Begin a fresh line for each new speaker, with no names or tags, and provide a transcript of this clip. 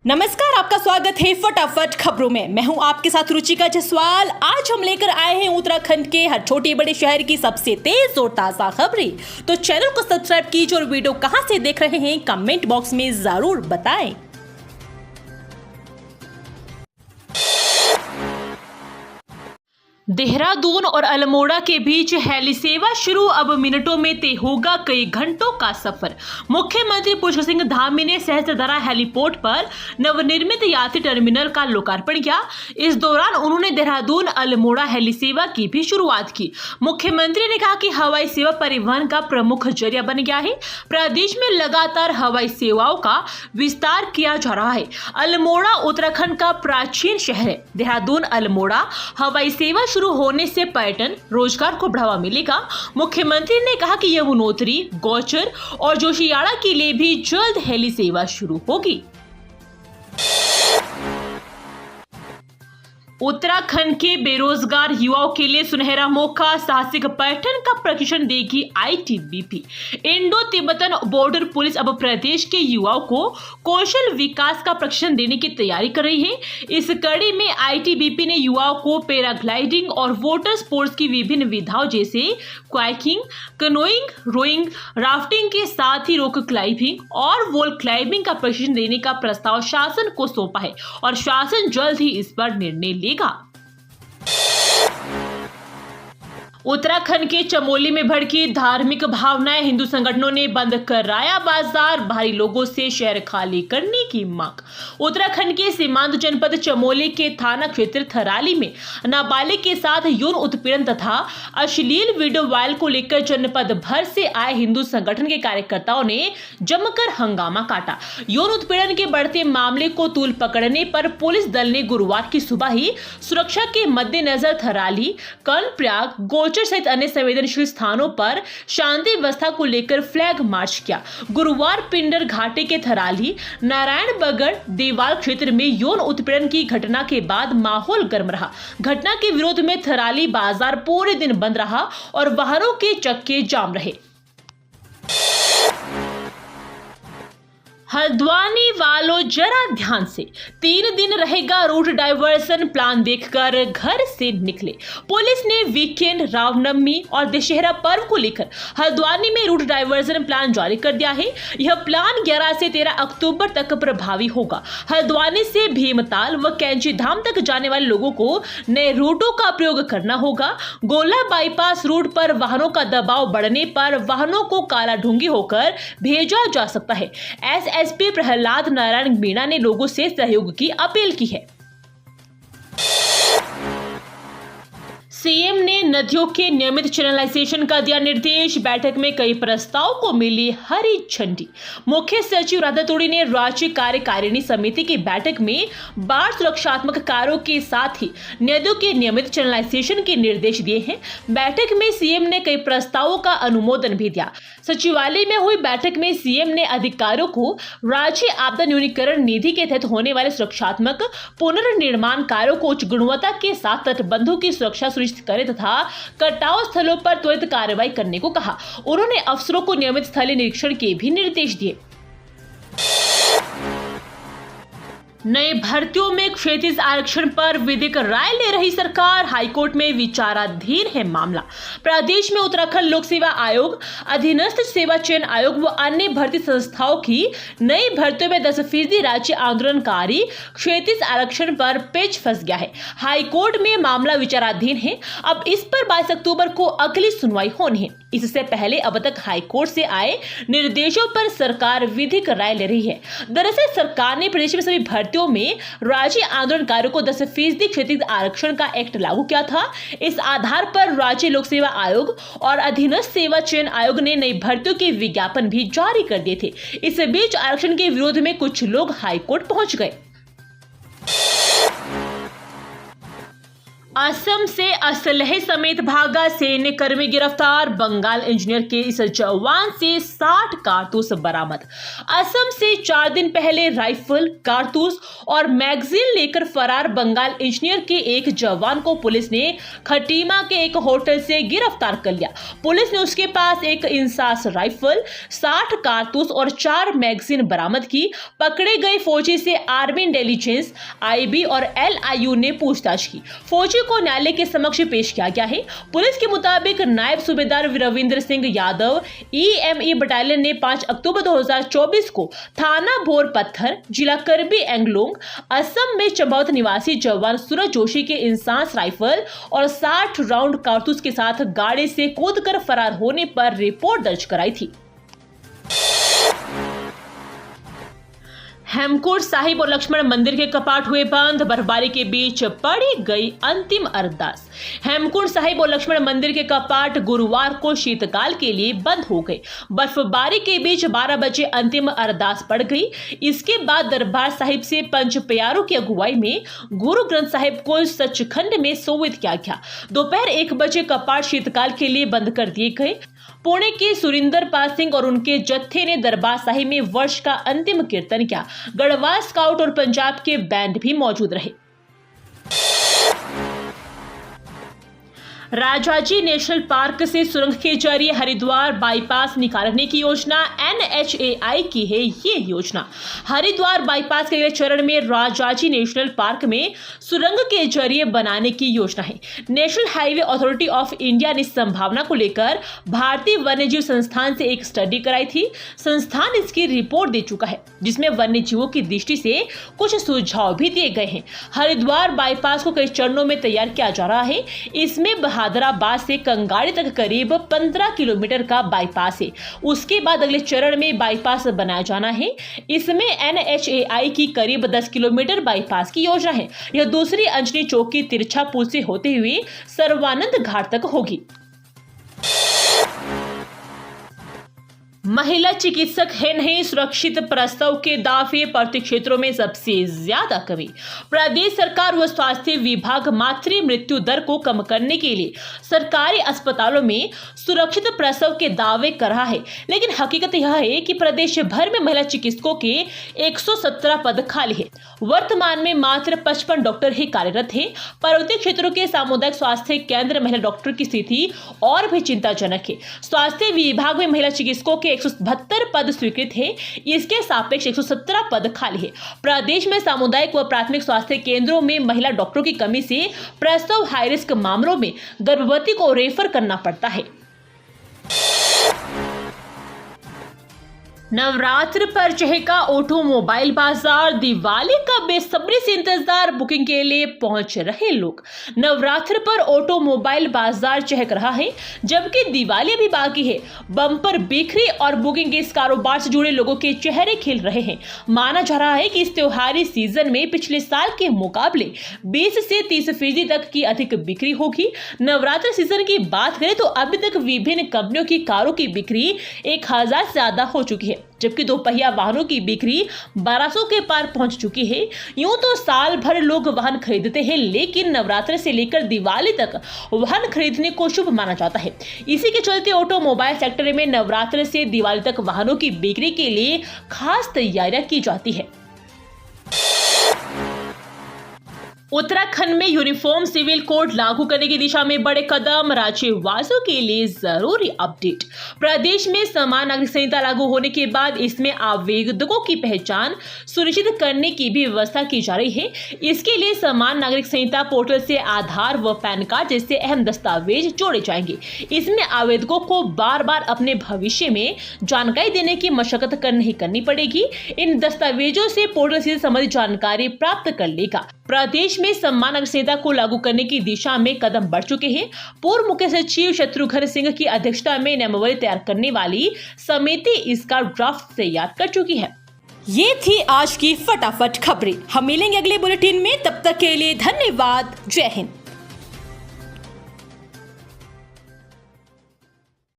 नमस्कार, आपका स्वागत है फटाफट खबरों में। मैं हूं आपके साथ रुचिका जसवाल। आज हम लेकर आए हैं उत्तराखंड के हर छोटे बड़े शहर की सबसे तेज और ताजा खबरें। तो चैनल को सब्सक्राइब कीजिए और वीडियो कहां से देख रहे हैं कमेंट बॉक्स में जरूर बताएं। देहरादून और अल्मोड़ा के बीच हेली सेवा शुरू। अब मिनटों में तय होगा कई घंटों का सफर। मुख्यमंत्री पुष्कर सिंह धामी ने सहस्त्रधारा हेलीपोर्ट पर नवनिर्मित यात्री टर्मिनल का लोकार्पण किया। इस दौरान उन्होंने देहरादून अल्मोड़ा हेली सेवा की भी शुरुआत की। मुख्यमंत्री ने कहा कि हवाई सेवा परिवहन का प्रमुख जरिया बन गया है। प्रदेश में लगातार हवाई सेवाओं का विस्तार किया जा रहा है। अल्मोड़ा उत्तराखंड का प्राचीन शहर है। देहरादून अल्मोड़ा हवाई सेवा शुरू होने से पर्यटन रोजगार को बढ़ावा मिलेगा। मुख्यमंत्री ने कहा कि यमुनोत्री, गौचर और जोशियाड़ा के लिए भी जल्द हेली सेवा शुरू होगी। उत्तराखंड के बेरोजगार युवाओं के लिए सुनहरा मौका। साहसिक पर्यटन का प्रशिक्षण देगी ITBP. Indo Tibetan border police अब प्रदेश के युवाओं को कौशल विकास का प्रशिक्षण देने की तैयारी कर रही है। इस कड़ी में आईटीबीपी ने युवाओं को पैराग्लाइडिंग और वाटर स्पोर्ट्स की विभिन्न विधाओं जैसे कायाकिंग, कैनोइंग, रोइंग, राफ्टिंग के साथ ही रॉक क्लाइंबिंग और वॉल क्लाइंबिंग का प्रशिक्षण देने का प्रस्ताव शासन को सौंपा है और शासन जल्द ही इस पर निर्णय लेगा। उत्तराखंड के चमोली में भड़की धार्मिक भावनाएं। हिंदू संगठनों ने बंद कराया बाजार। भारी लोगों से शहर खाली करने की मांग। उत्तराखंड के सीमांत जनपद चमोली के थाना क्षेत्र थराली में नाबालिग के साथ यौन उत्पीड़न तथा अश्लील वीडियो वायरल को लेकर जनपद भर से आए हिंदू संगठन के कार्यकर्ताओं ने जमकर हंगामा काटा। यौन उत्पीड़न के बढ़ते मामले को तूल पकड़ने पर पुलिस दल ने गुरुवार की सुबह ही सुरक्षा के मद्देनजर थराली, कर्णप्रयाग, गोचर सहित अन्य संवेदनशील स्थानों पर शांति व्यवस्था को लेकर फ्लैग मार्च किया। गुरुवार पिंडर घाटी के थराली, नारायण बगड़, देवाल क्षेत्र में यौन उत्पीड़न की घटना के बाद माहौल गर्म रहा। घटना के विरोध में थराली बाजार पूरे दिन बंद रहा और वाहनों के चक्के जाम रहे। हल्द्वानी वालों जरा ध्यान से, 3 दिन रहेगा रूट डाइवर्सन। प्लान देखकर घर से निकले। पुलिस ने वीकेंड, रामनवमी और दशहरा पर्व को लेकर हल्द्वानी में रूट डाइवर्सन प्लान जारी कर दिया है। यह प्लान 11 से 13 अक्टूबर तक प्रभावी होगा। हल्द्वानी से भीमताल व कैंची धाम तक जाने वाले लोगों को नए रूटों का प्रयोग करना होगा। गोला बाईपास रूट पर वाहनों का दबाव बढ़ने पर वाहनों को काला ढूंगी होकर भेजा जा सकता है। एसपी प्रहलाद नारायण मीणा ने लोगों से सहयोग की अपील की है। सीएम ने नदियों के नियमित चैनलाइजेशन का दिया निर्देश। बैठक में कई प्रस्ताव को मिली हरी झंडी। मुख्य सचिव राधा तोड़ी ने राज्य कार्यकारिणी समिति की बैठक में बाढ़ सुरक्षात्मक कार्यों के साथ ही नदियों के नियमित चैनलाइजेशन के निर्देश दिए हैं। बैठक में सीएम ने कई प्रस्तावों का अनुमोदन भी दिया। सचिवालय में हुई बैठक में सीएम ने अधिकारियों को राज्य आपदा न्यूनीकरण निधि के तहत होने वाले सुरक्षात्मक पुनर्निर्माण कार्यों को उच्च गुणवत्ता के साथ तटबंधों की सुरक्षा सुनिश्चित करे तथा कटाव स्थलों पर त्वरित कार्रवाई करने को कहा। उन्होंने अफसरों को नियमित स्थलीय निरीक्षण के भी निर्देश दिए। नए भर्तियों में क्षैतिज आरक्षण पर विधिक राय ले रही सरकार। हाईकोर्ट में विचाराधीन है मामला। प्रदेश में उत्तराखंड लोक सेवा आयोग, अधीनस्थ सेवा चयन आयोग व अन्य भर्ती संस्थाओं की नई भर्तियों में 10% राज्य आंदोलनकारी क्षैतिज आरक्षण पर पेच फंस गया है। हाईकोर्ट में मामला विचाराधीन है। अब इस पर 22 अक्टूबर को अगली सुनवाई होनी है। इससे पहले अब तक हाईकोर्ट से आए निर्देशों पर सरकार विधिक राय ले रही है। दरअसल सरकार ने प्रदेश में सभी भर्तियों में राज्य आंदोलनकारियों को 10% क्षैतिज आरक्षण का एक्ट लागू किया था। इस आधार पर राज्य लोक सेवा आयोग और अधीनस्थ सेवा चयन आयोग ने नई भर्तियों के विज्ञापन भी जारी कर दिए थे। इस बीच आरक्षण के विरोध में कुछ लोग हाईकोर्ट पहुंच गए। असम से असलहे समेत भागा सैन्य कर्मी गिरफ्तार। बंगाल इंजीनियर के इस जवान से 60 कारतूस बरामद। असम से 4 दिन पहले राइफल, कारतूस और मैगजीन लेकर फरार बंगाल इंजीनियर के एक जवान को पुलिस ने खटीमा के एक होटल से गिरफ्तार कर लिया। पुलिस ने उसके पास एक इंसास राइफल, 60 कारतूस और 4 मैगजीन बरामद की। पकड़े गए फौजी से आर्मी इंटेलिजेंस, IB और LIU ने पूछताछ की। फौजी को न्यायालय के समक्ष पेश किया गया है। पुलिस के मुताबिक नायब सूबेदार रविंद्र सिंह यादव EME बटालियन ने 5 अक्टूबर 2024 को थाना भोर पत्थर, जिला करबी एंगलोंग, असम में चंबौत निवासी जवान सूरज जोशी के इंसास राइफल और 60 राउंड कारतूस के साथ गाड़ी से कूदकर फरार होने पर रिपोर्ट दर्ज कराई थी। हेमकुंड साहिब और लक्ष्मण मंदिर के कपाट हुए बंद। बर्फबारी के बीच पड़ी गई अंतिम अरदास। हेमकुंड साहिब और लक्ष्मण मंदिर के कपाट गुरुवार को शीतकाल के लिए बंद हो गए। बर्फबारी के बीच 12 बजे अंतिम अरदास पड़ गई। इसके बाद दरबार साहिब से पंच प्यारों की अगुवाई में गुरु ग्रंथ साहिब को सचखंड में सोवित किया गया। दोपहर 1 बजे कपाट शीतकाल के लिए बंद कर दिए गए। पुणे के सुरिंदर पाल सिंह और उनके जत्थे ने दरबार साहिब में वर्ष का अंतिम कीर्तन किया। गढ़वाल स्काउट और पंजाब के बैंड भी मौजूद रहे। राजाजी नेशनल पार्क से सुरंग के जरिए हरिद्वार बाईपास निकालने की योजना NHAI की है। ये योजना हरिद्वार बाईपास के अगले चरण में राजाजी नेशनल पार्क में सुरंग के जरिए बनाने की योजना है। National highway authority of India ने इस संभावना को लेकर भारतीय वन्यजीव संस्थान से एक स्टडी कराई थी। संस्थान इसकी रिपोर्ट दे चुका है, जिसमें वन्यजीवों की दृष्टि से कुछ सुझाव भी दिए गए हैं। हरिद्वार बाईपास को कई चरणों में तैयार किया जा रहा है। इसमें हैदराबाद से कंगाड़ी तक करीब 15 किलोमीटर का बाईपास है। उसके बाद अगले चरण में बाईपास बनाया जाना है। इसमें NHAI की करीब 10 किलोमीटर बाईपास की योजना है। यह दूसरी अंजनी चौक की तिरछा पुल से होते हुए सर्वानंद घाट तक होगी। महिला चिकित्सक है नहीं, सुरक्षित प्रसव के दावे प्रति क्षेत्रों में सबसे ज्यादा कमी। प्रदेश सरकार व स्वास्थ्य विभाग मातृ मृत्यु दर को कम करने के लिए सरकारी अस्पतालों में सुरक्षित प्रसव के दावे कर रहा है, लेकिन हकीकत यह है कि प्रदेश भर में महिला चिकित्सकों के 117 पद खाली है। वर्तमान में मात्र 55 डॉक्टर ही कार्यरत है। पर्वतीय क्षेत्रों के सामुदायिक स्वास्थ्य केंद्र महिला डॉक्टर की स्थिति और भी चिंताजनक है। स्वास्थ्य विभाग में महिला चिकित्सकों के 172 पद स्वीकृत है। इसके सापेक्ष 117 पद खाली है। प्रदेश में सामुदायिक व प्राथमिक स्वास्थ्य केंद्रों में महिला डॉक्टरों की कमी से प्रसव हाई रिस्क मामलों में गर्भवती को रेफर करना पड़ता है। नवरात्र पर चहेगा ऑटोमोबाइल बाजार। दिवाली का बेसब्री से इंतजार, बुकिंग के लिए पहुंच रहे लोग। नवरात्र पर ऑटोमोबाइल बाजार चहक रहा है, जबकि दिवाली भी बाकी है। बम्पर बिक्री और बुकिंग के इस कारोबार से जुड़े लोगों के चेहरे खिल रहे हैं। माना जा रहा है कि इस त्योहारी सीजन में पिछले साल के मुकाबले 20 से 30% तक की अधिक बिक्री होगी। नवरात्र सीजन की बात करें तो अभी तक विभिन्न कंपनियों की कारों की बिक्री 1000 से ज्यादा हो चुकी है, जबकि दोपहिया वाहनों की बिक्री 1200 के पार पहुंच चुकी है। यूं तो साल भर लोग वाहन खरीदते हैं, लेकिन नवरात्र से लेकर दिवाली तक वाहन खरीदने को शुभ माना जाता है। इसी के चलते ऑटोमोबाइल सेक्टर में नवरात्र से दिवाली तक वाहनों की बिक्री के लिए खास तैयारियां की जाती है। उत्तराखंड में यूनिफॉर्म सिविल कोड लागू करने की दिशा में बड़े कदम। राज्यवासियों के लिए जरूरी अपडेट। प्रदेश में समान नागरिक संहिता लागू होने के बाद इसमें आवेदकों की पहचान सुनिश्चित करने की भी व्यवस्था की जा रही है। इसके लिए समान नागरिक संहिता पोर्टल से आधार व पैन कार्ड जैसे अहम दस्तावेज जोड़े जाएंगे। इसमें आवेदकों को बार बार अपने भविष्य में जानकारी देने की मशक्कत नहीं करनी पड़ेगी। इन दस्तावेजों से पोर्टल से संबंधित जानकारी प्राप्त कर लेगा। प्रदेश में समान नागरिक संहिता को लागू करने की दिशा में कदम बढ़ चुके हैं। पूर्व मुख्य सचिव शत्रुघ्न सिंह की अध्यक्षता में नियमावली तैयार करने वाली समिति इसका ड्राफ्ट तैयार कर चुकी है।
ये थी आज की फटाफट खबरें। हम मिलेंगे अगले बुलेटिन में, तब तक के लिए धन्यवाद। जय हिंद।